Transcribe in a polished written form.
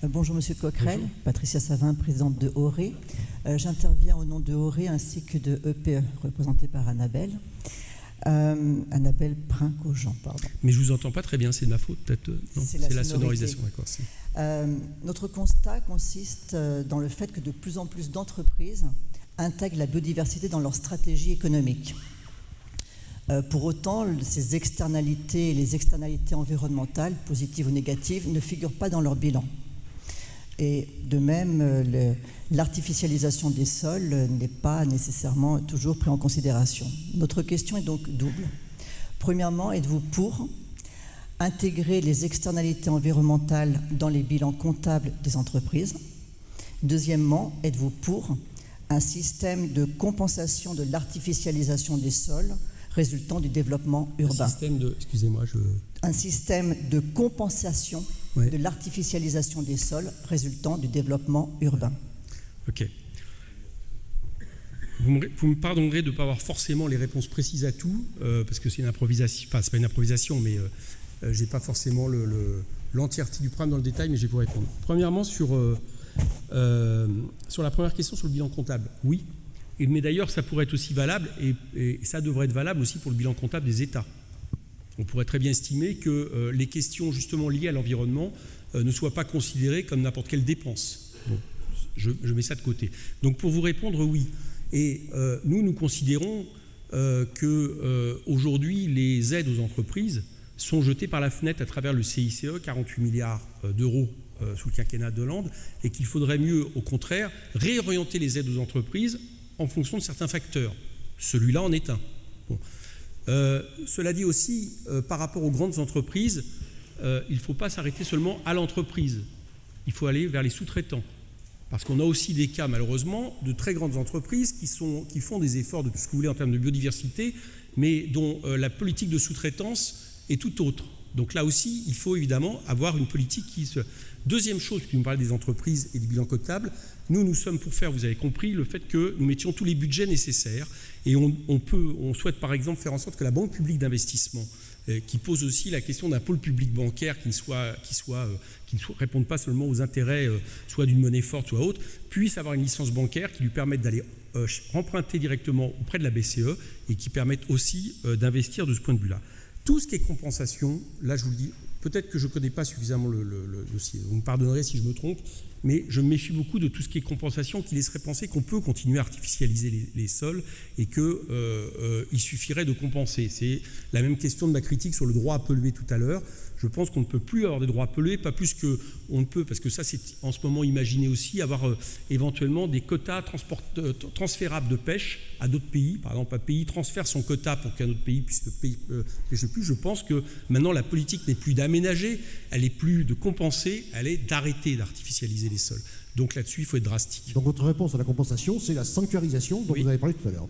Bonjour Monsieur Coquerel, Bonjour. Patricia Savin, présidente de ORE. J'interviens au nom de ORE ainsi que de EPE, représentée par Annabelle. Annabelle Prin-Cogent, pardon. Mais je ne vous entends pas très bien, c'est de ma faute peut-être. Non, C'est la sonorisation, d'accord. Notre constat consiste dans le fait que de plus en plus d'entreprises intègrent la biodiversité dans leur stratégie économique. Pour autant, ces externalités, les externalités environnementales, positives ou négatives, ne figurent pas dans leur bilan. Et de même, l'artificialisation des sols n'est pas nécessairement toujours prise en considération. Notre question est donc double. Premièrement, êtes-vous pour intégrer les externalités environnementales dans les bilans comptables des entreprises? Deuxièmement, êtes-vous pour un système de compensation de l'artificialisation des sols résultant du développement urbain? Un système de compensation de l'artificialisation des sols résultant du développement urbain. Ok. Vous me pardonnerez de ne pas avoir forcément les réponses précises à tout, parce que c'est une improvisation, enfin c'est pas une improvisation, mais je n'ai pas forcément l'entièreté du problème dans le détail, mais je vais vous répondre. Premièrement, sur la première question sur le bilan comptable, oui. Mais d'ailleurs, ça pourrait être aussi valable, et ça devrait être valable aussi pour le bilan comptable des États. On pourrait très bien estimer que les questions justement liées à l'environnement ne soient pas considérées comme n'importe quelle dépense. Bon, je mets ça de côté. Donc pour vous répondre, oui. Et nous considérons qu'aujourd'hui, les aides aux entreprises sont jetées par la fenêtre à travers le CICE, 48 milliards d'euros sous le quinquennat de Hollande, et qu'il faudrait mieux, au contraire, réorienter les aides aux entreprises en fonction de certains facteurs. Celui-là en est un. Bon. Cela dit aussi, par rapport aux grandes entreprises, il ne faut pas s'arrêter seulement à l'entreprise. Il faut aller vers les sous-traitants. Parce qu'on a aussi des cas, malheureusement, de très grandes entreprises qui font des efforts de tout ce que vous voulez en termes de biodiversité, mais dont la politique de sous-traitance est tout autre. Donc là aussi, il faut évidemment avoir une politique qui se... Deuxième chose, tu me parlais des entreprises et du bilan comptable, nous sommes pour faire, vous avez compris, le fait que nous mettions tous les budgets nécessaires et on souhaite par exemple faire en sorte que la Banque publique d'investissement, qui pose aussi la question d'un pôle public bancaire qui ne réponde pas seulement aux intérêts soit d'une monnaie forte, soit autre, puisse avoir une licence bancaire qui lui permette d'aller emprunter directement auprès de la BCE et qui permette aussi d'investir de ce point de vue-là. Tout ce qui est compensation, là je vous le dis, peut-être que je ne connais pas suffisamment le dossier, vous me pardonnerez si je me trompe, mais je me méfie beaucoup de tout ce qui est compensation qui laisserait penser qu'on peut continuer à artificialiser les sols et qu'il suffirait de compenser. C'est la même question de ma critique sur le droit à polluer tout à l'heure. Je pense qu'on ne peut plus avoir des droits à polluer, pas plus qu'on ne peut, parce que ça c'est en ce moment imaginé aussi, avoir éventuellement des quotas transférables de pêche à d'autres pays. Par exemple, un pays transfère son quota pour qu'un autre pays puisse pêcher plus. Je pense que maintenant la politique n'est plus d'aménager, elle n'est plus de compenser, elle est d'arrêter d'artificialiser les sols. Donc là-dessus, il faut être drastique. Donc votre réponse à la compensation, c'est la sanctuarisation dont vous avez parlé tout à l'heure.